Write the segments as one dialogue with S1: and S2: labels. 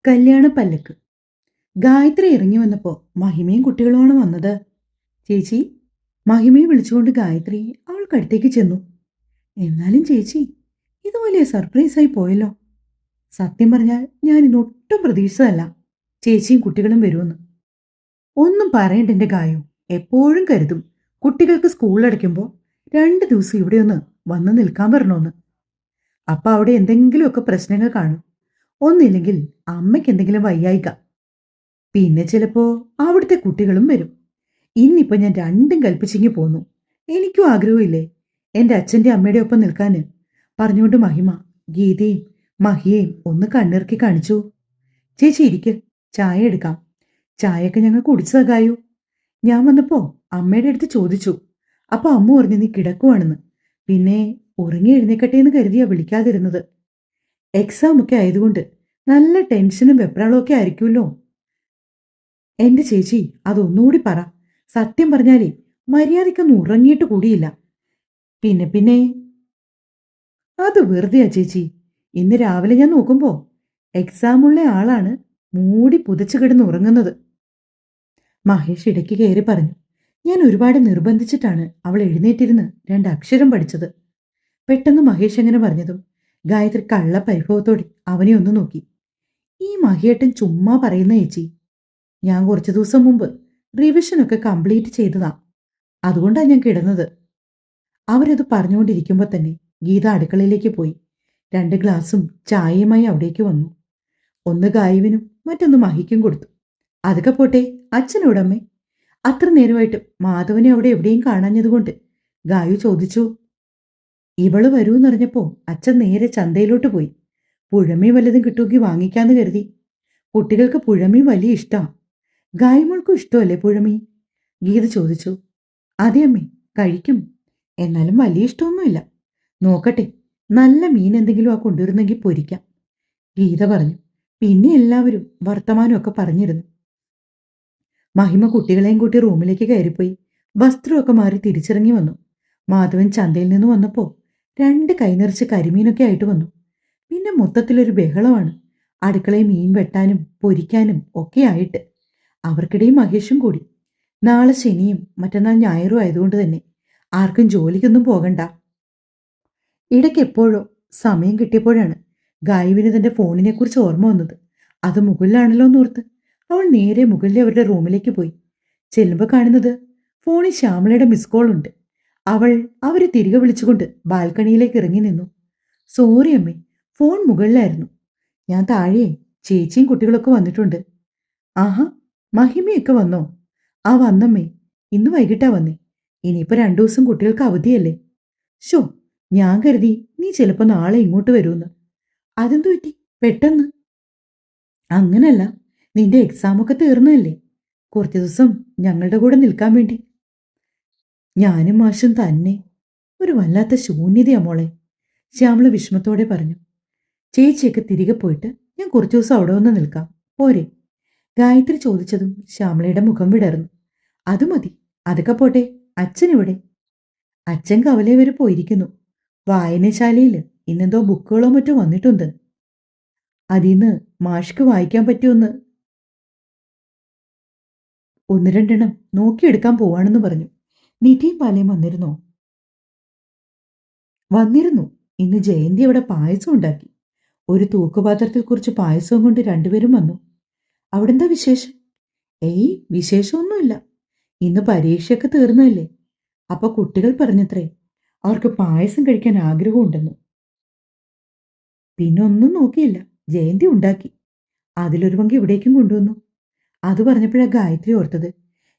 S1: കല്യാണ പല്ലക്ക്. ഗായത്രി ഇറങ്ങി വന്നപ്പോൾ മഹിമയും കുട്ടികളുമാണ് വന്നത്. ചേച്ചി, മഹിമയെ വിളിച്ചുകൊണ്ട് ഗായത്രി അവൾക്കടുത്തേക്ക് ചെന്നു. എന്നാലും ചേച്ചി, ഇത് വലിയ സർപ്രൈസായി പോയല്ലോ. സത്യം പറഞ്ഞാൽ ഞാൻ ഇന്നൊട്ടും പ്രതീക്ഷിച്ചതല്ല ചേച്ചിയും കുട്ടികളും വരുമെന്ന്. ഒന്നും പറയണ്ട എൻ്റെ ഗായു. എപ്പോഴും കരുതും കുട്ടികൾക്ക് സ്കൂൾ അടയ്ക്കുമ്പോൾ 2 ദിവസം ഇവിടെ ഒന്ന് വന്ന് നിൽക്കാൻ വരണമെന്ന്. അപ്പം അവിടെ എന്തെങ്കിലുമൊക്കെ പ്രശ്നങ്ങൾ കാണും. ഒന്നില്ലെങ്കിൽ അമ്മയ്ക്ക് എന്തെങ്കിലും വയ്യായിക, പിന്നെ ചിലപ്പോ അവിടുത്തെ കുട്ടികളും വരും. ഇന്നിപ്പോ ഞാൻ രണ്ടും കൽപ്പിച്ചിങ്ങി പോന്നു. എനിക്കും ആഗ്രഹമില്ലേ എൻ്റെ അച്ഛൻ്റെ അമ്മയുടെ ഒപ്പം നിൽക്കാന്. പറഞ്ഞുകൊണ്ട് മഹിമ ഗീതയും മഹിയെയും ഒന്ന് കണ്ണിറുക്കി കാണിച്ചു. ചേച്ചി ഇരിക്ക്, ചായ എടുക്കാം. ചായയൊക്കെ ഞങ്ങൾ കുടിച്ചതാ ഗായു. ഞാൻ വന്നപ്പോ അമ്മയുടെ അടുത്ത് ചോദിച്ചു. അപ്പൊ അമ്മ പറഞ്ഞു നീ കിടക്കുവാണെന്ന്. പിന്നെ ഉറങ്ങി എഴുന്നേക്കട്ടെ എന്ന് കരുതിയാ വിളിക്കാതിരുന്നത്. എക്സാം ഒക്കെ ആയതുകൊണ്ട് നല്ല ടെൻഷനും വെപ്രാളവും ഒക്കെ ആയിരിക്കുമല്ലോ. എന്റെ ചേച്ചി, അതൊന്നുകൂടി പറ. സത്യം പറഞ്ഞാലേ മര്യാദയ്ക്കൊന്നും ഉറങ്ങിയിട്ട് കൂടിയില്ല. പിന്നെ പിന്നെ അത് വെറുതെയാ ചേച്ചി. ഇന്ന് രാവിലെ ഞാൻ നോക്കുമ്പോ എക്സാമുള്ള ആളാണ് മൂടി പുതച്ചു കിടന്ന് ഉറങ്ങുന്നത്. മഹേഷ് ഇടയ്ക്ക് കയറി പറഞ്ഞു. ഞാൻ ഒരുപാട് നിർബന്ധിച്ചിട്ടാണ് അവൾ എഴുന്നേറ്റിരുന്ന് 2 അക്ഷരം പഠിച്ചത്. പെട്ടെന്ന് മഹേഷ് അങ്ങനെ പറഞ്ഞതും ഗായത്രി കള്ള പരിഭവത്തോടെ അവനെ ഒന്ന് നോക്കി. ഈ മഹിയേട്ടൻ ചുമ്മാ പറയുന്ന ചേച്ചി. ഞാൻ കുറച്ചു ദിവസം മുമ്പ് റിവിഷനൊക്കെ കംപ്ലീറ്റ് ചെയ്തതാ. അതുകൊണ്ടാണ് ഞാൻ കിടന്നത്. അവരത് പറഞ്ഞുകൊണ്ടിരിക്കുമ്പോൾ തന്നെ ഗീത അടുക്കളയിലേക്ക് പോയി 2 ഗ്ലാസും ചായയുമായി അവിടേക്ക് വന്നു. ഒന്ന് ഗായുവിനും മറ്റൊന്ന് മഹിക്കും കൊടുത്തു. അതൊക്കെ പോട്ടെ, അച്ഛനോടമ്മേ. അത്ര നേരമായിട്ട് മാധവനെ അവിടെ എവിടെയും കാണാഞ്ഞതുകൊണ്ട് ഗായു ചോദിച്ചു. ഇവള് വരൂന്നറിഞ്ഞപ്പോ അച്ഛൻ നേരെ ചന്തയിലോട്ട് പോയി. പുഴമീൻ വല്ലതും കിട്ടുമെങ്കിൽ വാങ്ങിക്കാന്ന് കരുതി. കുട്ടികൾക്ക് പുഴമീൻ വലിയ ഇഷ്ടാ. ഗായ്മോൾക്കും ഇഷ്ടമല്ലേ പുഴമീൻ? ഗീത ചോദിച്ചു. അതെ അമ്മേ, കഴിക്കും. എന്നാലും വലിയ ഇഷ്ടമൊന്നുമില്ല. നോക്കട്ടെ, നല്ല മീൻ എന്തെങ്കിലും കൊണ്ടുവരുന്നെങ്കിൽ പൊരിക്കാം, ഗീത പറഞ്ഞു. പിന്നെ എല്ലാവരും വർത്തമാനമൊക്കെ പറഞ്ഞിരുന്നു. മഹിമ കുട്ടികളെയും കൂട്ടി റൂമിലേക്ക് കയറിപ്പോയി വസ്ത്രമൊക്കെ മാറി തിരിച്ചിറങ്ങി വന്നു. മാധവൻ ചന്തയിൽ നിന്ന് വന്നപ്പോൾ 2 കൈനിറച്ച് കരിമീനൊക്കെ ആയിട്ട് വന്നു. പിന്നെ മൊത്തത്തിലൊരു ബഹളമാണ്. അടുക്കളയിൽ മീൻ വെട്ടാനും പൊരിക്കാനും ഒക്കെ ആയിട്ട്. അവർക്കിടയിൽ മഹേഷും കൂടി. നാളെ ശനിയും മറ്റന്നാൾ ഞായറും ആയതുകൊണ്ട് തന്നെ ആർക്കും ജോലിക്കൊന്നും പോകണ്ട. ഇടയ്ക്ക് എപ്പോഴോ സമയം കിട്ടിയപ്പോഴാണ് ഗായുവിന് തന്റെ ഫോണിനെക്കുറിച്ച് ഓർമ്മ വന്നത്. അത് മുകളിലാണല്ലോ എന്നോർത്ത് അവൾ നേരെ മുകളിലെ അവരുടെ റൂമിലേക്ക് പോയി. ചെല്ലുമ്പോൾ കാണുന്നത് ഫോണിൽ ശ്യാമളയുടെ മിസ് കോൾ ഉണ്ട്. അവൾ അവരെ തിരികെ വിളിച്ചുകൊണ്ട് ബാൽക്കണിയിലേക്ക് ഇറങ്ങി നിന്നു. സോറി അമ്മേ, ഫോൺ മുകളിലായിരുന്നു. ഞാൻ താഴെ. ചേച്ചിയും കുട്ടികളൊക്കെ വന്നിട്ടുണ്ട്. ആഹാ, മഹിമയൊക്കെ വന്നോ? ആ വന്നമ്മേ, ഇന്ന് വൈകിട്ടാ വന്നേ. ഇനിയിപ്പോ 2 ദിവസം കുട്ടികൾക്ക് അവധിയല്ലേ. ഷോ, ഞാൻ കരുതി നീ ചിലപ്പോ നാളെ ഇങ്ങോട്ട് വരുമെന്ന്. അതെന്തു പറ്റി പെട്ടെന്ന്? അങ്ങനല്ല, നിന്റെ എക്സാമൊക്കെ തീർന്നതല്ലേ. കുറച്ചു ദിവസം ഞങ്ങളുടെ കൂടെ നിൽക്കാൻ വേണ്ടി. ഞാനും മാഷും തന്നെ. ഒരു വല്ലാത്ത ശൂന്യതയാ മോളെ, ശ്യാമള വിഷമത്തോടെ പറഞ്ഞു. ചേച്ചിയൊക്കെ തിരികെ പോയിട്ട് ഞാൻ കുറച്ചു ദിവസം അവിടെ വന്ന് നിൽക്കാം, പോരെ? ഗായത്രി ചോദിച്ചതും ശ്യാമളയുടെ മുഖം വിടർന്നു. അത് മതി. അതൊക്കെ പോട്ടെ, അച്ഛൻ ഇവിടെ. അച്ഛൻ കവലയെ വരെ പോയിരിക്കുന്നു. വായനശാലയിൽ ഇന്നെന്തോ ബുക്കുകളോ മറ്റോ വന്നിട്ടുണ്ട്. അതിന്ന് മാഷ്ക്ക് വായിക്കാൻ പറ്റുമെന്ന് 1-2 എണ്ണം നോക്കിയെടുക്കാൻ പോവാണെന്ന് പറഞ്ഞു. നിധിയും ബാലയും വന്നിരുന്നോ? വന്നിരുന്നു. ഇന്ന് ജയന്തി അവിടെ പായസം ഉണ്ടാക്കി. ഒരു തൂക്കുപാത്രത്തിൽ കുറച്ച് പായസവും കൊണ്ട് 2 പേരും വന്നു. അവിടെന്താ വിശേഷം? ഏയ്, വിശേഷമൊന്നുമില്ല. ഇന്ന് പരീക്ഷയൊക്കെ തീർന്നതല്ലേ. അപ്പൊ കുട്ടികൾ പറഞ്ഞത്രേ അവർക്ക് പായസം കഴിക്കാൻ ആഗ്രഹമുണ്ടെന്ന്. പിന്നെ ഒന്നും നോക്കിയില്ല, ജയന്തി ഉണ്ടാക്കി. അതിലൊരു പങ്ക് ഇവിടേക്കും കൊണ്ടുവന്നു. അത് പറഞ്ഞപ്പോഴാ ഗായത്രി ഓർത്തത്.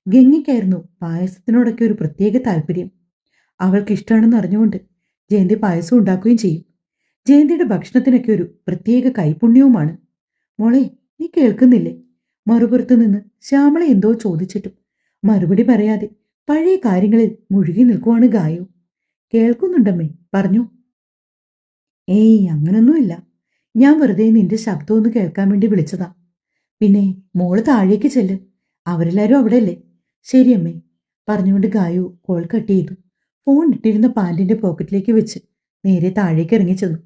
S1: ഗംഗയ്ക്കായിരുന്നു പായസത്തിനോടൊക്കെ ഒരു പ്രത്യേക താല്പര്യം. അവൾക്ക് ഇഷ്ടമാണെന്ന് അറിഞ്ഞുകൊണ്ട് ജയന്തി പായസം ഉണ്ടാക്കുകയും ചെയ്യും. ജയന്തിയുടെ ഭക്ഷണത്തിനൊക്കെ ഒരു പ്രത്യേക കൈപുണ്യവുമാണ്. മോളെ, നീ കേൾക്കുന്നില്ലേ? മറുപുറത്തു നിന്ന് ശ്യാമള എന്തോ ചോദിച്ചിട്ടും മറുപടി പറയാതെ പഴയ കാര്യങ്ങളിൽ മുഴുകി നിൽക്കുവാണ് ഗായു. കേൾക്കുന്നുണ്ടമ്മേ, പറഞ്ഞു. ഏയ്, അങ്ങനൊന്നുമില്ല. ഞാൻ വെറുതെ നിന്റെ ശബ്ദം ഒന്ന് കേൾക്കാൻ വേണ്ടി വിളിച്ചതാ. പിന്നെ മോള് താഴേക്ക് ചെല്ല്. അവരെല്ലാരും അവിടെയല്ലേ. ശരിയമ്മേ, പറഞ്ഞുകൊണ്ട് ഗായു കോൾ കട്ട് ചെയ്തു. ഫോൺ ഇട്ടിരുന്ന പാന്റിന്റെ പോക്കറ്റിലേക്ക് വെച്ച് നേരെ താഴേക്ക് ഇറങ്ങി ചെന്നു.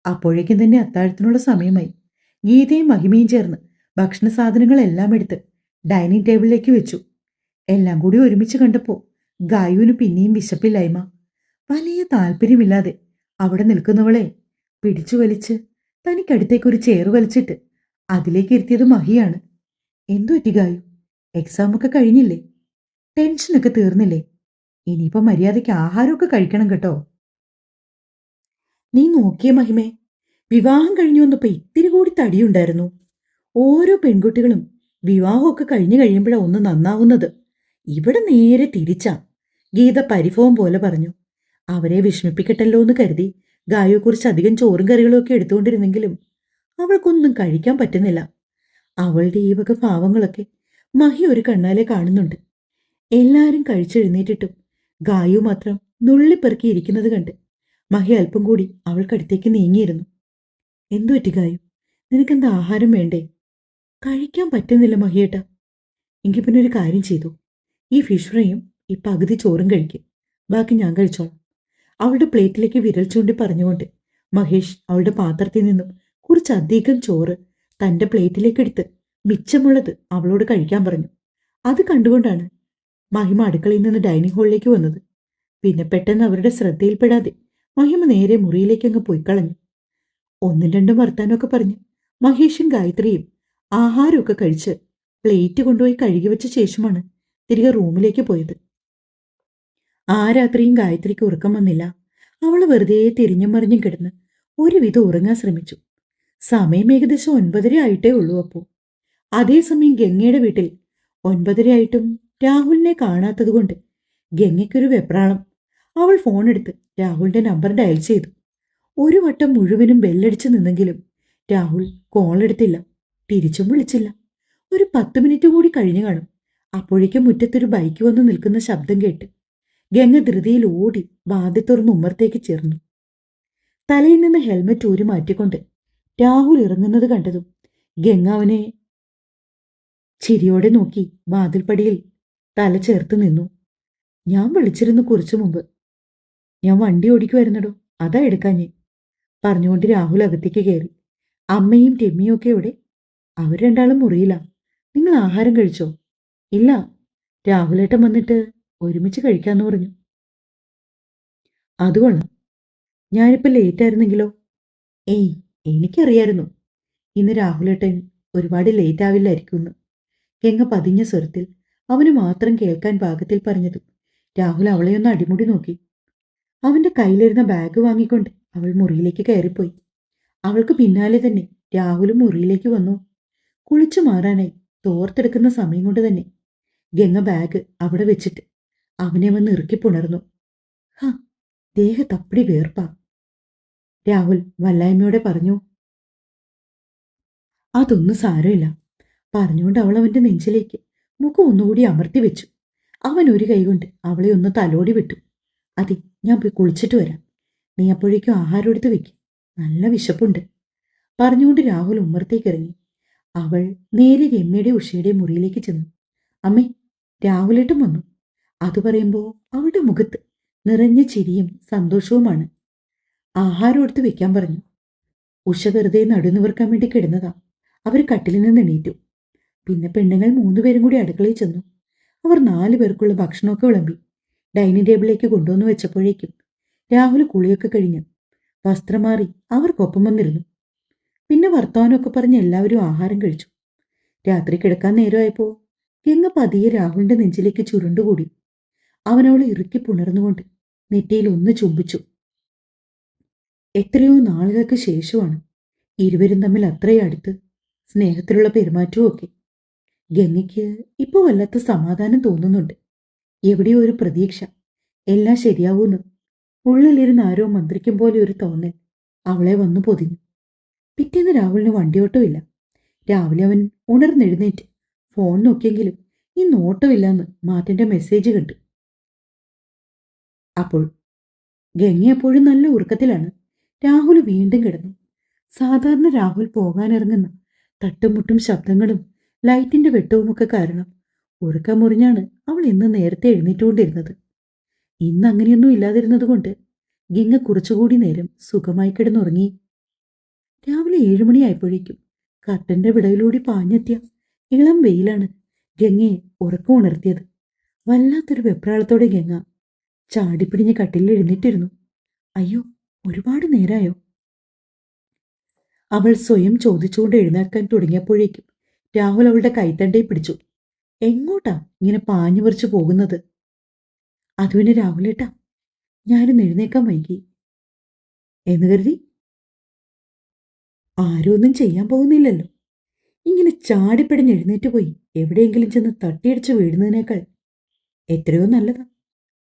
S1: അപ്പോഴേക്കും തന്നെ അത്താഴത്തിനുള്ള സമയമായി. ഗീതയും മഹിമയും ചേർന്ന് ഭക്ഷണ സാധനങ്ങളെല്ലാം എടുത്ത് ഡൈനിങ് ടേബിളിലേക്ക് വെച്ചു. എല്ലാം കൂടി ഒരുമിച്ച് കണ്ടപ്പോൾ ഗായുവിന് പിന്നെയും വിശപ്പില്ലായ്മ. വലിയ താല്പര്യമില്ലാതെ അവിടെ നിൽക്കുന്നവളെ പിടിച്ചു വലിച്ച് തനിക്കടുത്തേക്ക് ഒരു ചെയർ വലിച്ചിട്ട് അതിലേക്ക് ഇരുത്തിയത് മഹിയാണ്. എന്തു പറ്റി ഗായു? എക്സാമൊക്കെ കഴിഞ്ഞില്ലേ? ടെൻഷനൊക്കെ തീർന്നില്ലേ? ഇനിയിപ്പോൾ മര്യാദയ്ക്ക് ആഹാരമൊക്കെ കഴിക്കണം കേട്ടോ. നീ നോക്കിയ മഹിമേ, വിവാഹം കഴിഞ്ഞു വന്നപ്പോൾ ഇത്തിരി കൂടി തടിയുണ്ടായിരുന്നു. ഓരോ പെൺകുട്ടികളും വിവാഹമൊക്കെ കഴിഞ്ഞു കഴിയുമ്പോഴാണ് ഒന്ന് നന്നാവുന്നത്. ഇവിടെ നേരെ തിരിച്ചാ. ഗീത പരിഭവം പോലെ പറഞ്ഞു. അവരെ വിഷമിപ്പിക്കട്ടല്ലോ എന്ന് കരുതി ഗായുവെക്കുറിച്ച് അധികം ചോറും കറികളും ഒക്കെ എടുത്തുകൊണ്ടിരുന്നെങ്കിലും അവൾക്കൊന്നും കഴിക്കാൻ പറ്റുന്നില്ല. അവളുടെ ഈ വക ഭാവങ്ങളൊക്കെ മഹി ഒരു കണ്ണാലെ കാണുന്നുണ്ട്. എല്ലാവരും കഴിച്ചെഴുന്നേറ്റിട്ടും ഗായു മാത്രം നുള്ളിപ്പെറുക്കി ഇരിക്കുന്നത് കണ്ട് മഹി അല്പം കൂടി അവൾക്കടുത്തേക്ക് നീങ്ങിയിരുന്നു. എന്തു പറ്റി ഗായു? നിനക്കെന്താ ആഹാരം വേണ്ടേ? കഴിക്കാൻ പറ്റുന്നില്ല മഹിയേട്ട. എങ്കിൽ പിന്നെ ഒരു കാര്യം ചെയ്തു, ഈ ഫിഷ് ഫ്രൈയും ഈ പകുതി ചോറും കഴിക്കും, ബാക്കി ഞാൻ കഴിച്ചോളാം. അവളുടെ പ്ലേറ്റിലേക്ക് വിരൽ ചൂണ്ടി പറഞ്ഞുകൊണ്ട് മഹേഷ് അവളുടെ പാത്രത്തിൽ നിന്നും കുറച്ചധികം ചോറ് തൻ്റെ പ്ലേറ്റിലേക്കെടുത്ത് മിച്ചമുള്ളത് അവളോട് കഴിക്കാൻ പറഞ്ഞു. അത് കണ്ടുകൊണ്ടാണ് മഹിമ അടുക്കളയിൽ നിന്ന് ഡൈനിങ് ഹാളിലേക്ക് വന്നത്. പിന്നെ പെട്ടെന്ന് അവരുടെ ശ്രദ്ധയിൽപ്പെടാതെ മഹിമ നേരെ മുറിയിലേക്ക് അങ്ങ് പോയി കളഞ്ഞു. ഒന്നും രണ്ടും വർത്താനമൊക്കെ പറഞ്ഞ് മഹേഷും ഗായത്രിയും ആഹാരമൊക്കെ കഴിച്ച് പ്ലേറ്റ് കൊണ്ടുപോയി കഴുകി വെച്ച ശേഷമാണ് തിരികെ റൂമിലേക്ക് പോയത്. ആ രാത്രിയും ഗായത്രിക്ക് ഉറക്കം വന്നില്ല. അവൾ വെറുതെ തിരിഞ്ഞും മറിഞ്ഞും കിടന്ന് ഒരുവിധം ഉറങ്ങാൻ ശ്രമിച്ചു. സമയം ഏകദേശം 9:30 ആയിട്ടേ ഉള്ളൂ. അപ്പോൾ അതേസമയം ഗംഗയുടെ വീട്ടിൽ 9:30 ആയിട്ടും രാഹുലിനെ കാണാത്തതുകൊണ്ട് ഗംഗയ്ക്കൊരു വെപ്രാളം. അവൾ ഫോണെടുത്ത് രാഹുലിന്റെ നമ്പർ ഡയൽ ചെയ്തു. ഒരു വട്ടം മുഴുവനും ബെല്ലടിച്ച് നിന്നെങ്കിലും രാഹുൽ കോളെടുത്തില്ല, തിരിച്ചും വിളിച്ചില്ല. ഒരു 10 മിനിറ്റ് കൂടി കഴിഞ്ഞു കാണും. അപ്പോഴേക്കും മുറ്റത്തൊരു ബൈക്ക് വന്ന് നിൽക്കുന്ന ശബ്ദം കേട്ട് ഗംഗ ധൃതിയിൽ ഓടി വാതിൽ തുറന്ന് ഉമ്മറത്തേക്ക് ചേർന്നു. തലയിൽ നിന്ന് ഹെൽമറ്റ് ഊരി മാറ്റിക്കൊണ്ട് രാഹുൽ ഇറങ്ങുന്നത് കണ്ടതും ഗംഗ അവനെ ചിരിയോടെ നോക്കി വാതിൽപ്പടിയിൽ തല ചേർത്ത് നിന്നു. ഞാൻ വിളിച്ചിരുന്നു കുറച്ചു മുമ്പ്. ഞാൻ വണ്ടി ഓടിക്കുമായിരുന്നടോ, അതാ എടുക്കാഞ്ഞേ പറഞ്ഞുകൊണ്ട് രാഹുൽ അകത്തേക്ക് കയറി. അമ്മയും ടെമ്മിയും ഒക്കെ ഇവിടെ. അവർ രണ്ടാളും മുറിയില്ല. നിങ്ങൾ ആഹാരം കഴിച്ചോ? ഇല്ല, രാഹുലേട്ടൻ വന്നിട്ട് ഒരുമിച്ച് കഴിക്കാന്ന് പറഞ്ഞു. അതുകൊള്ളാം. ഞാനിപ്പോൾ ലേറ്റ് ആയിരുന്നെങ്കിലോ? ഏയ്, എനിക്കറിയായിരുന്നു ഇന്ന് രാഹുലേട്ടൻ ഒരുപാട് ലേറ്റ് ആവില്ലായിരിക്കുമെന്ന്. ഗംഗ പതിഞ്ഞ സ്വരത്തിൽ അവന് മാത്രം കേൾക്കാൻ പാകത്തിൽ പറഞ്ഞതും രാഹുൽ അവളെയൊന്ന് അടിമുടി നോക്കി. അവന്റെ കയ്യിലിരുന്ന ബാഗ് വാങ്ങിക്കൊണ്ട് അവൾ മുറിയിലേക്ക് കയറിപ്പോയി. അവൾക്ക് പിന്നാലെ തന്നെ രാഹുലും മുറിയിലേക്ക് വന്നു. കുളിച്ചു മാറാനായി തോർത്തെടുക്കുന്ന സമയം കൊണ്ട് തന്നെ ഗംഗ ബാഗ് അവിടെ വെച്ചിട്ട് അവനെ വന്ന് ഇറുക്കി പുണർന്നു. ഹ, ദേഹത്തപ്പടി വേർപ്പാ, രാഹുൽ വല്ലായ്മയോടെ പറഞ്ഞു. അതൊന്നും സാരമില്ല പറഞ്ഞുകൊണ്ട് അവൾ അവന്റെ നെഞ്ചിലേക്ക് മുഖം ഒന്നുകൂടി അമർത്തി വെച്ചു. അവൻ ഒരു കൈകൊണ്ട് അവളെ ഒന്ന് തലോടി വിട്ടു. അതെ, ഞാൻ പോയി കുളിച്ചിട്ട് വരാം. നീ അപ്പോഴേക്കും ആഹാരം എടുത്ത് വെക്കും, നല്ല വിശപ്പുണ്ട് പറഞ്ഞുകൊണ്ട് രാഹുൽ ഉമ്മറത്തേക്ക് ഇറങ്ങി. അവൾ നേരെ രമ്യയുടെ ഉഷയുടെ മുറിയിലേക്ക് ചെന്നു. അമ്മേ, രാഹുലേട്ടൻ വന്നു. അത് പറയുമ്പോൾ അവളുടെ മുഖത്ത് നിറഞ്ഞ ചിരിയും സന്തോഷവുമാണ്. ആഹാരം എടുത്ത് വെക്കാൻ പറഞ്ഞു. ഉഷ വെറുതെ നടുനിവർക്കാൻ വേണ്ടി കിടന്നതാ. അവർ കട്ടിലിൽ നിന്ന് എണീറ്റു. പിന്നെ പെണ്ണുങ്ങൾ 3 പേരും കൂടി അടുക്കളയിൽ ചെന്നു. അവർ 4 പേർക്കുള്ള ഭക്ഷണമൊക്കെ വിളമ്പി ഡൈനിങ് ടേബിളിലേക്ക് കൊണ്ടുവന്ന് വെച്ചപ്പോഴേക്കും രാഹുൽ കുളിയൊക്കെ കഴിഞ്ഞ് വസ്ത്രം മാറി അവർക്കൊപ്പം വന്നിരുന്നു. പിന്നെ വർത്തമാനമൊക്കെ പറഞ്ഞ് എല്ലാവരും ആഹാരം കഴിച്ചു. രാത്രി കിടക്കാൻ നേരമായപ്പോൾ ഗംഗ പതിയെ രാഹുലിന്റെ നെഞ്ചിലേക്ക് ചുരുണ്ടുകൂടി. അവനവളെ ഇറുക്കി പുണർന്നുകൊണ്ട് നെറ്റിയിൽ ഒന്ന് ചുംബിച്ചു. എത്രയോ നാളുകൾക്ക് ശേഷമാണ് ഇരുവരും തമ്മിൽ അത്രയും അടുത്ത് സ്നേഹത്തിലുള്ള പെരുമാറ്റവും ഒക്കെ. ഗംഗയ്ക്ക് ഇപ്പോൾ വല്ലാത്ത സമാധാനം തോന്നുന്നുണ്ട്. എവിടെയോ ഒരു പ്രതീക്ഷ, എല്ലാം ശരിയാവൂന്ന് ഉള്ളിലിരുന്ന് ആരോ മന്ത്രിക്കും പോലെ ഒരു തോന്നൽ അവളെ വന്നു പൊതിഞ്ഞു. പിറ്റേന്ന് രാഹുലിന് വണ്ടിയോട്ടമില്ല. രാവിലെ അവൻ ഉണർന്നെഴുന്നേറ്റ് ഫോൺ നോക്കിയെങ്കിലും ഈ നോട്ടമില്ലെന്ന് മാർട്ടിന്റെ മെസ്സേജ് കണ്ടു. അപ്പോൾ ഗംഗ എപ്പോഴും നല്ല ഉറക്കത്തിലാണ്. രാഹുൽ വീണ്ടും കിടന്നു. സാധാരണ രാഹുൽ പോകാനിറങ്ങുന്ന തട്ടുമുട്ടും ശബ്ദങ്ങളും ലൈറ്റിന്റെ വെട്ടവുമൊക്കെ കാരണം ഉറക്കം മുറിഞ്ഞാണ് അവൾ ഇന്ന് നേരത്തെ എഴുന്നേറ്റുകൊണ്ടിരുന്നത്. ഇന്ന് അങ്ങനെയൊന്നും ഇല്ലാതിരുന്നത് കൊണ്ട് ഗംഗ കുറച്ചുകൂടി നേരം സുഖമായി കിടന്നുറങ്ങി. രാവിലെ 7 മണിയായപ്പോഴേക്കും കർട്ടന്റെ വിടവിലൂടെ പാഞ്ഞെത്തിയ ഇളം വെയിലാണ് ഗംഗയെ ഉറക്കം ഉണർത്തിയത്. വല്ലാത്തൊരു വെപ്രാളത്തോടെ ഗംഗ ചാടിപ്പിടിഞ്ഞ് കട്ടിലിൽ എഴുന്നേറ്റിരുന്നു. അയ്യോ, ഒരുപാട് നേരായോ? അവൾ സ്വയം ചോദിച്ചുകൊണ്ട് എഴുന്നേൽക്കാൻ തുടങ്ങിയപ്പോഴേക്കും രാഹുൽ അവളുടെ കൈത്തണ്ടയിൽ പിടിച്ചു. എങ്ങോട്ടാ ഇങ്ങനെ പാഞ്ഞു പറിച്ചു പോകുന്നത്? അത് പിന്നെ രാഹുലേട്ടാ, ഞാനും എഴുന്നേക്കാൻ വൈകി എന്ന് കരുതി ആരും ഒന്നും ചെയ്യാൻ പോകുന്നില്ലല്ലോ. ഇങ്ങനെ ചാടിപ്പിടഞ്ഞ് എഴുന്നേറ്റ് പോയി എവിടെയെങ്കിലും ചെന്ന് തട്ടിയടിച്ച് വീഴുന്നതിനേക്കാൾ എത്രയോ നല്ലതാ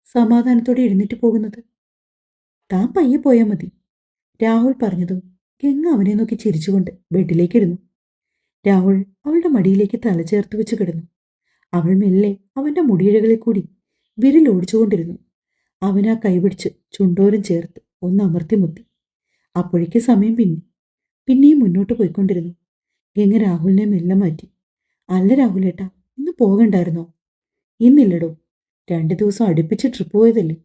S1: സമാധാനത്തോടെ എഴുന്നേറ്റ് പോകുന്നത്. താൻ പയ്യെ പോയാൽ മതി, രാഹുൽ പറഞ്ഞതും ഗംഗ അവനെ നോക്കി ചിരിച്ചുകൊണ്ട് ബെഡിലേക്കിരുന്നു. രാഹുൽ അവളുടെ മടിയിലേക്ക് തല ചേർത്ത് വെച്ച് കിടന്നു. അവൾ മെല്ലെ അവന്റെ മുടിയിഴകളിൽ കൂടി വിരലോടിച്ചുകൊണ്ടിരുന്നു. അവൻ ആ കൈപിടിച്ച് ചുണ്ടോരം ചേർത്ത് ഒന്ന് അമർത്തി മുത്തി. അപ്പോഴേക്ക് സമയം പിന്നെയും മുന്നോട്ട് പോയിക്കൊണ്ടിരുന്നു. ഗംഗ രാഹുലിനെ മെല്ലെ മാറ്റി. അല്ല രാഹുലേട്ടാ, ഇന്ന് പോകണ്ടായിരുന്നോ? ഇന്നില്ലടോ, 2 ദിവസം അടുപ്പിച്ച് ട്രിപ്പ് പോയതല്ലേ.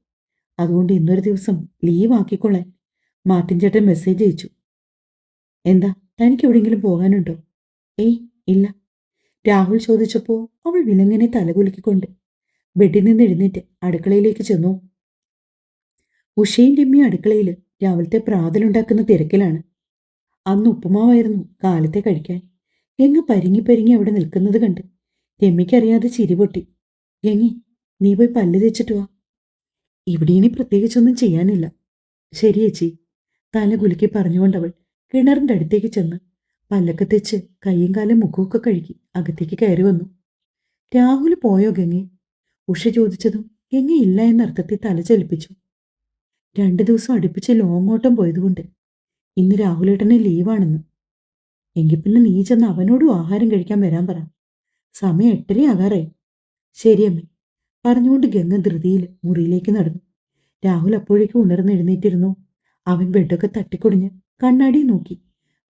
S1: അതുകൊണ്ട് ഇന്നൊരു ദിവസം ലീവ് ആക്കിക്കൊള്ളാൻ മാർട്ടിൻ ചേട്ടൻ മെസ്സേജ് അയച്ചു. എന്താ, തനിക്ക് എവിടെയെങ്കിലും പോകാനുണ്ടോ? ഏയ് ഇല്ല, രാഹുൽ ചോദിച്ചപ്പോൾ അവൾ വിലങ്ങനെ തലകുലുക്കിക്കൊണ്ട് ബെഡിൽ നിന്ന് എഴുന്നേറ്റ് അടുക്കളയിലേക്ക് ചെന്നു. ഉഷയും രമ്യ അടുക്കളയിൽ രാവിലത്തെ പ്രാതലുണ്ടാക്കുന്ന തിരക്കിലാണ്. അന്ന് ഉപ്പുമാവായിരുന്നു കാലത്തെ കഴിക്കാൻ. ഗംഗ പരിങ്ങി പരിങ്ങി അവിടെ നിൽക്കുന്നത് കണ്ട് രമ്യയ്ക്കറിയാതെ ചിരി പൊട്ടി. ഗംഗി, നീ പോയി പല്ല് തേച്ചിട്ട് വാ. ഇവിടെ ഇനി പ്രത്യേകിച്ചൊന്നും ചെയ്യാനില്ല. ശരി ചേച്ചി, തല കുലുക്കി പറഞ്ഞുകൊണ്ടവൾ കിണറിൻ്റെ അടുത്തേക്ക് ചെന്ന് പല്ലൊക്കെ തെച്ച് കൈയും കാലും മുഖമൊക്കെ കഴുകി അകത്തേക്ക് കയറി വന്നു. രാഹുൽ പോയോ ഗംഗെ? ഉഷ ചോദിച്ചതും ഗംഗ ഇല്ല എന്നർത്ഥത്തിൽ തല ചലിപ്പിച്ചു. 2 ദിവസം അടുപ്പിച്ച് ലോങ് ഓട്ടം പോയതുകൊണ്ട് ഇന്ന് രാഹുലേട്ടന് ലീവാണെന്ന്. എങ്കിൽ പിന്നെ നീ ചെന്ന് അവനോടും ആഹാരം കഴിക്കാൻ വരാൻ പറ. സമയം 8:30 ആകാറായി. ശരിയമ്മേ, പറഞ്ഞുകൊണ്ട് ഗംഗ ധൃതിയിൽ മുറിയിലേക്ക് നടന്നു. രാഹുൽ അപ്പോഴേക്കും ഉണർന്നെഴുന്നേറ്റിരുന്നു. അവൻ ബെഡൊക്കെ തട്ടിക്കൊടിഞ്ഞ് കണ്ണാടി നോക്കി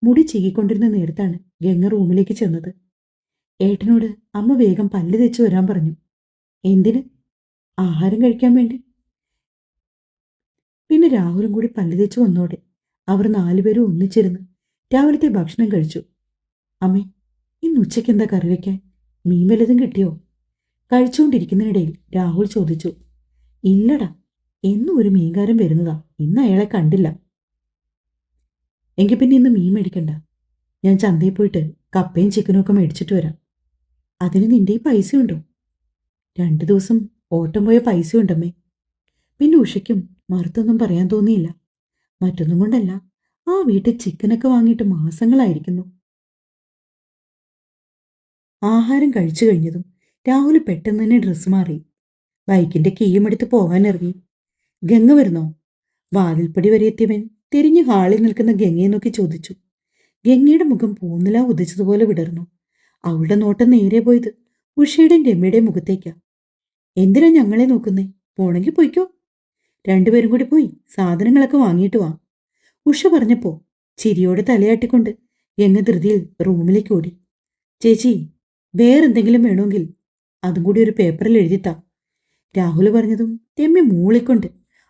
S1: മുടി ചീകിക്കൊണ്ടിരുന്ന നേരത്താണ് ഗംഗ റൂമിലേക്ക് ചെന്നത്. ഏട്ടനോട് അമ്മ വേഗം പല്ല് തേച്ച് വരാൻ പറഞ്ഞു. എന്തിന്? ആഹാരം കഴിക്കാൻ വേണ്ടി. പിന്നെ രാഹുലും കൂടി പല്ല് തേച്ച് വന്നോടെ അവർ 4 പേരും ഒന്നിച്ചിരുന്ന് രാവിലത്തെ ഭക്ഷണം കഴിച്ചു. അമ്മേ, ഇന്ന് ഉച്ചയ്ക്ക് എന്താ കറി വയ്ക്കാൻ? മീൻ വല്ലതും കിട്ടിയോ? കഴിച്ചുകൊണ്ടിരിക്കുന്നതിനിടയിൽ രാഹുൽ ചോദിച്ചു. ഇല്ലടാ, എന്നും ഒരു മീൻകാരൻ വരുന്നതാ, ഇന്ന് അയാളെ കണ്ടില്ല. എങ്കിൽ പിന്നെ ഇന്ന് മീൻ മേടിക്കണ്ട. ഞാൻ ചന്തയിൽ പോയിട്ട് കപ്പയും ചിക്കനും ഒക്കെ മേടിച്ചിട്ട് വരാം. അതിന് നിന്റെ ഈ പൈസയുണ്ടോ? 2 ദിവസം ഓട്ടം പോയ പൈസയുണ്ടമ്മേ. പിന്നെ ഉഷയ്ക്കും മറുത്തൊന്നും പറയാൻ തോന്നിയില്ല. മറ്റൊന്നും കൊണ്ടല്ല, ആ വീട്ടിൽ ചിക്കനൊക്കെ വാങ്ങിയിട്ട് മാസങ്ങളായിരിക്കുന്നു. ആഹാരം കഴിച്ചു കഴിഞ്ഞതും രാഹുൽ പെട്ടെന്ന് തന്നെ ഡ്രസ്സ് മാറി ബൈക്കിന്റെ കീയും എടുത്ത് പോകാനിറങ്ങി. ഗംഗ വരുന്നോ? വാതിൽപ്പടി വരെ എത്തിയവൻ തിരിഞ്ഞു ഹാളിൽ നിൽക്കുന്ന ഗംഗയെ നോക്കി ചോദിച്ചു. ഗംഗയുടെ മുഖം പൂന്നില ഉദിച്ചതുപോലെ വിടർന്നു. അവളുടെ നോട്ടം നേരെ പോയത് ഉഷയുടെയും രമ്യയുടെയും മുഖത്തേക്കാ. എന്തിനാ ഞങ്ങളെ നോക്കുന്നേ? പോണെങ്കിൽ പോയിക്കോ. 2 പേരും കൂടി പോയി സാധനങ്ങളൊക്കെ വാങ്ങിയിട്ട് വാ. ഉഷ പറഞ്ഞപ്പോ ചിരിയോടെ തലയാട്ടിക്കൊണ്ട് ഗംഗ ധൃതിയിൽ റൂമിലേക്ക് ഓടി. ചേച്ചി, വേറെന്തെങ്കിലും വേണമെങ്കിൽ അതും കൂടി ഒരു പേപ്പറിൽ എഴുതിത്താ. രാഹുൽ പറഞ്ഞതും രമ്യ മൂളിക്കൊണ്ട്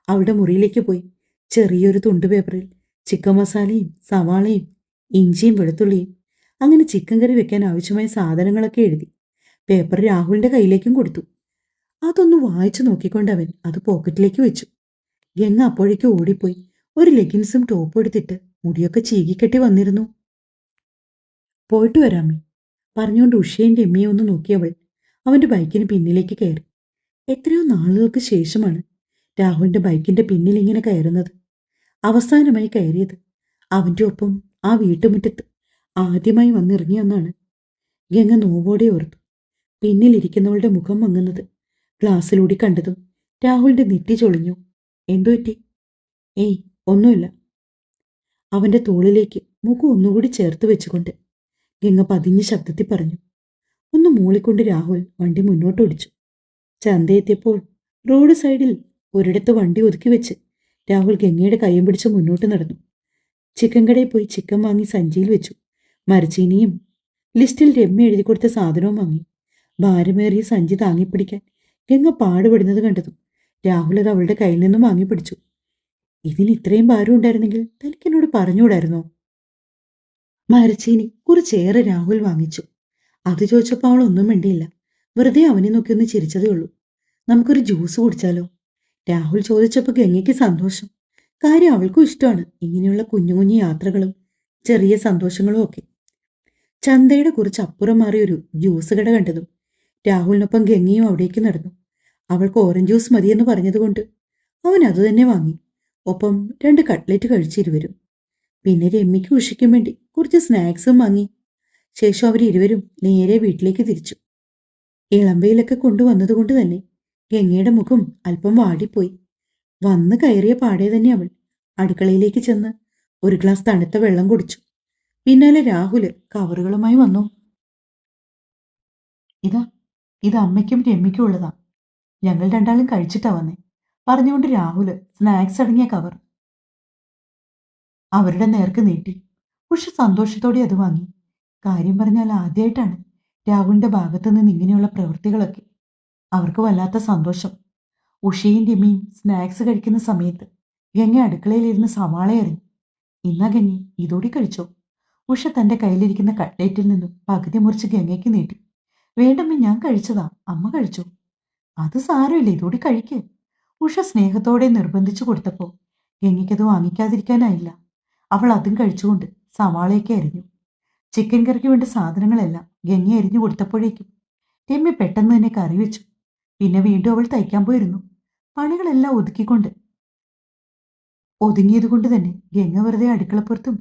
S1: അവളുടെ മുറിയിലേക്ക് പോയി ചെറിയൊരു തുണ്ട് പേപ്പറിൽ ചിക്കൻ മസാലയും സവാളയും ഇഞ്ചിയും വെളുത്തുള്ളിയും അങ്ങനെ ചിക്കൻ കറി വെക്കാൻ ആവശ്യമായ സാധനങ്ങളൊക്കെ എഴുതി പേപ്പർ രാഹുലിന്റെ കയ്യിലേക്കും കൊടുത്തു. അതൊന്ന് വായിച്ചു നോക്കിക്കൊണ്ടവൻ അത് പോക്കറ്റിലേക്ക് വെച്ചു. ഗംഗ അപ്പോഴേക്കും ഓടിപ്പോയി ഒരു ലെഗിൻസും ടോപ്പും എടുത്തിട്ട് മുടിയൊക്കെ ചീകിക്കെട്ടി വന്നിരുന്നു. പോയിട്ട് വരാമേ, പറഞ്ഞുകൊണ്ട് ഉഷയും രമ്യയെ ഒന്ന് നോക്കിയവൾ അവന്റെ ബൈക്കിന് പിന്നിലേക്ക് കയറി. എത്രയോ നാളുകൾക്ക് ശേഷമാണ് രാഹുലിന്റെ ബൈക്കിന്റെ പിന്നിൽ ഇങ്ങനെ കയറുന്നത്. അവസാനമായി കയറിയത് അവന്റെ ഒപ്പം ആ വീട്ടുമുറ്റത്ത് ആദ്യമായി വന്നിറങ്ങിയെന്നാണ് ഗംഗ നോവോടെ ഓർത്തു. പിന്നിലിരിക്കുന്നവളുടെ മുഖം മങ്ങുന്നത് ഗ്ലാസ്സിലൂടെ കണ്ടതും രാഹുലിന്റെ നെറ്റി ചൊളിഞ്ഞു. എന്തു പറ്റി? ഏയ്, ഒന്നുമില്ല. അവന്റെ തോളിലേക്ക് മുഖം ഒന്നുകൂടി ചേർത്ത് വെച്ചുകൊണ്ട് ഗംഗ പതിഞ്ഞ ശബ്ദത്തിൽ പറഞ്ഞു. ഒന്ന് മൂളിക്കൊണ്ട് രാഹുൽ വണ്ടി മുന്നോട്ടോടിച്ചു. ചന്തയെത്തിയപ്പോൾ റോഡ് സൈഡിൽ ഒരിടത്ത് വണ്ടി ഒതുക്കി വെച്ച് രാഹുൽ ഗംഗയുടെ കൈയും പിടിച്ച് മുന്നോട്ട് നടന്നു. ചിക്കൻ കടയിൽ പോയി ചിക്കൻ വാങ്ങി സഞ്ചിയിൽ വെച്ചു. മരച്ചീനിയും ലിസ്റ്റിൽ രമ്യ എഴുതി കൊടുത്ത സാധനവും വാങ്ങി. ഭാരമേറിയ സഞ്ചി താങ്ങിപ്പിടിക്കാൻ ഗംഗ പാടുപെടുന്നത് കണ്ടതും രാഹുൽ അത് അവളുടെ കയ്യിൽ നിന്നും വാങ്ങിപ്പിടിച്ചു. ഇതിന് ഇത്രയും ഭാരം ഉണ്ടായിരുന്നെങ്കിൽ തനിക്ക് എന്നോട് പറഞ്ഞുകൂടായിരുന്നോ? മരച്ചീനി കുറച്ചേറെ രാഹുൽ വാങ്ങിച്ചു. അത് ചോദിച്ചപ്പോൾ അവൾ ഒന്നും മിണ്ടിയില്ല. വെറുതെ അവനെ നോക്കി ഒന്ന് ചിരിച്ചതേ ഉള്ളൂ. നമുക്കൊരു ജ്യൂസ് കുടിച്ചാലോ? രാഹുൽ ചോദിച്ചപ്പോൾ ഗംഗയ്ക്ക് സന്തോഷം. കാര്യം അവൾക്കും ഇഷ്ടമാണ് ഇങ്ങനെയുള്ള കുഞ്ഞു കുഞ്ഞു യാത്രകളും ചെറിയ സന്തോഷങ്ങളും ഒക്കെ. ചന്തയുടെ കുറച്ച് അപ്പുറം മാറിയൊരു ജ്യൂസ് കട കണ്ടതും രാഹുലിനൊപ്പം ഗംഗയും അവിടേക്ക് നടന്നു. അവൾക്ക് ഓറഞ്ച് ജ്യൂസ് മതിയെന്ന് പറഞ്ഞതുകൊണ്ട് അവൻ അതുതന്നെ വാങ്ങി. ഒപ്പം 2 കട്ട്ലറ്റ് കഴിച്ചിരുവരും. പിന്നെ രമ്യയ്ക്ക് ഉഷയ്ക്കും വേണ്ടി കുറച്ച് സ്നാക്സും വാങ്ങി. ശേഷം അവരിരുവരും നേരെ വീട്ടിലേക്ക് തിരിച്ചു. ഇളമ്പയിലൊക്കെ കൊണ്ടുവന്നതുകൊണ്ട് തന്നെ ഗംഗയുടെ മുഖം അല്പം വാടിപ്പോയി. വന്ന് കയറിയ പാടെ തന്നെ അവൾ അടുക്കളയിലേക്ക് ചെന്ന് ഒരു ഗ്ലാസ് തണുത്ത വെള്ളം കുടിച്ചു. പിന്നാലെ രാഹുല് കവറുകളുമായി വന്നു. ഇതാ, ഇത് അമ്മയ്ക്കും രമ്യയ്ക്കും ഉള്ളതാ. ഞങ്ങൾ രണ്ടാളും കഴിച്ചിട്ടാ വന്നേ, പറഞ്ഞുകൊണ്ട് രാഹുല് സ്നാക്സ് അടങ്ങിയ കവർ അവരുടെ നേർക്ക് നീട്ടി. ഉഷ സന്തോഷത്തോടെ അത് വാങ്ങി. കാര്യം പറഞ്ഞാൽ ആദ്യമായിട്ടാണ് രാഹുലിന്റെ ഭാഗത്തു നിന്ന് ഇങ്ങനെയുള്ള പ്രവൃത്തികളൊക്കെ. അവർക്ക് വല്ലാത്ത സന്തോഷം. ഉഷയും രമ്യയും സ്നാക്സ് കഴിക്കുന്ന സമയത്ത് ഗംഗ അടുക്കളയിലിരുന്ന് സവാള എറിഞ്ഞു. ഇന്നാ ഗംഗ, ഇതോടി കഴിച്ചോ? ഉഷ തന്റെ കയ്യിലിരിക്കുന്ന കട്ട്ലേറ്റിൽ നിന്നും പകുതി മുറിച്ച് ഗംഗയ്ക്ക് നീട്ടി. വേണ്ടമ്മ, ഞാൻ കഴിച്ചതാ, അമ്മ കഴിച്ചു. അത് സാരമില്ല, ഇതോടി കഴിക്ക്. ഉഷ സ്നേഹത്തോടെ നിർബന്ധിച്ചു കൊടുത്തപ്പോൾ ഗംഗയ്ക്കത് വാങ്ങിക്കാതിരിക്കാനായില്ല. അവൾ അതും കഴിച്ചുകൊണ്ട് സവാളയൊക്കെ അരിഞ്ഞു. ചിക്കൻ കറിക്ക് വേണ്ട സാധനങ്ങളെല്ലാം ഗംഗ അരിഞ്ഞു കൊടുത്തപ്പോഴേക്കും രമ്യ പെട്ടെന്ന് തന്നെ കറി വെച്ചു. പിന്നെ വീണ്ടും അവൾ തയ്ക്കാൻ പോയിരുന്നു. പണികളെല്ലാം ഒതുങ്ങിയതുകൊണ്ട് തന്നെ ഗംഗ വെറുതെ അടുക്കളപ്പുറത്തും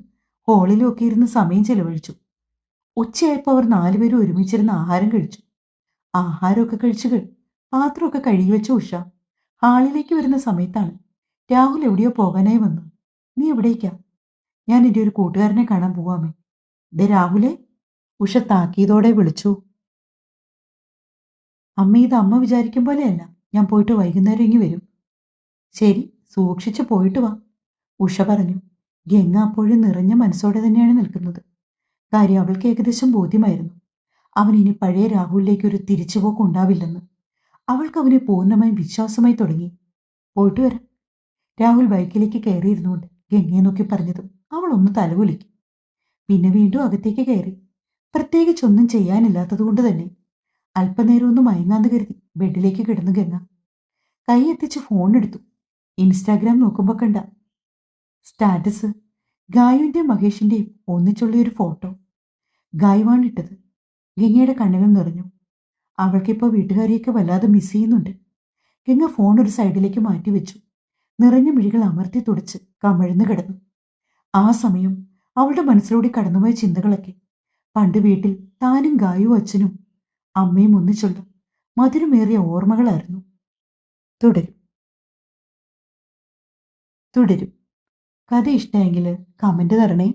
S1: ഹോളിലും ഒക്കെ ഇരുന്ന് സമയം ചെലവഴിച്ചു. ഉച്ചയായപ്പോൾ അവർ 4 പേരും ഒരുമിച്ചിരുന്ന് ആഹാരം കഴിച്ചു. ആഹാരമൊക്കെ കഴിച്ചു പാത്രമൊക്കെ കഴുകി വെച്ച ഉഷ ഹാളിലേക്ക് വരുന്ന സമയത്താണ് രാഹുൽ എവിടെയോ പോകാനായി വന്നു. നീ എവിടേക്കാ? ഞാൻ എൻ്റെ ഒരു കൂട്ടുകാരനെ കാണാൻ പോവാമേ. ദേ രാഹുലേ, ഉഷ താക്കീതോടെ വിളിച്ചു. അമ്മ, ഇത് അമ്മ വിചാരിക്കും പോലെയല്ല. ഞാൻ പോയിട്ട് വൈകുന്നേരം ഇങ്ങി വരും. ശരി, സൂക്ഷിച്ചു പോയിട്ട് വാ, ഉഷ പറഞ്ഞു. ഗംഗ അപ്പോഴും നിറഞ്ഞ മനസ്സോടെ തന്നെയാണ് നിൽക്കുന്നത്. കാര്യം അവൾക്ക് ഏകദേശം ബോധ്യമായിരുന്നു. അവൻ ഇനി പഴയ രാഹുലിലേക്ക് ഒരു തിരിച്ചുപോക്ക് ഉണ്ടാവില്ലെന്ന്. അവൾക്ക് അവനെ പൂർണ്ണമായും വിശ്വാസമായി തുടങ്ങി. പോയിട്ട് വരാം, രാഹുൽ ബൈക്കിലേക്ക് കയറിയിരുന്നുകൊണ്ട് ഗംഗയെ നോക്കി പറഞ്ഞതും അവൾ ഒന്ന് തലകുലുക്കി. പിന്നെ വീണ്ടും അകത്തേക്ക് കയറി. പ്രത്യേകിച്ചൊന്നും ചെയ്യാനില്ലാത്തതുകൊണ്ട് തന്നെ അല്പനേരം ഒന്ന് മയങ്ങാന്ന് കരുതി ബെഡിലേക്ക് കിടന്നു ഗംഗ. കൈ എത്തിച്ച് ഫോൺ എടുത്തു. ഇൻസ്റ്റാഗ്രാം നോക്കുമ്പോൾ കണ്ട സ്റ്റാറ്റസ് ഗായുവിൻ്റെയും മഹേഷിൻ്റെയും ഒന്നിച്ചുള്ളൊരു ഫോട്ടോ. ഗായുവാണ് ഇട്ടത്. ഗംഗയുടെ കണ്ണുകൾ നിറഞ്ഞു. അവൾക്കിപ്പോൾ വീട്ടുകാരിയൊക്കെ വല്ലാതെ മിസ് ചെയ്യുന്നുണ്ട്. ഗംഗ ഫോൺ ഒരു സൈഡിലേക്ക് മാറ്റിവെച്ചു. നിറഞ്ഞ മിഴികൾ അമർത്തി തുടച്ച് കമഴ്ന്നു കിടന്നു. ആ സമയം അവളുടെ മനസ്സിലൂടെ കടന്നുപോയ ചിന്തകളൊക്കെ പണ്ട് വീട്ടിൽ താനും ഗായു അച്ഛനും അമ്മയും ഒന്നിച്ചുള്ള മധുരമേറിയ ഓർമ്മകളായിരുന്നു. തുടരും. കഥ ഇഷ്ടമെങ്കിൽ കമന്റ് തരണേ.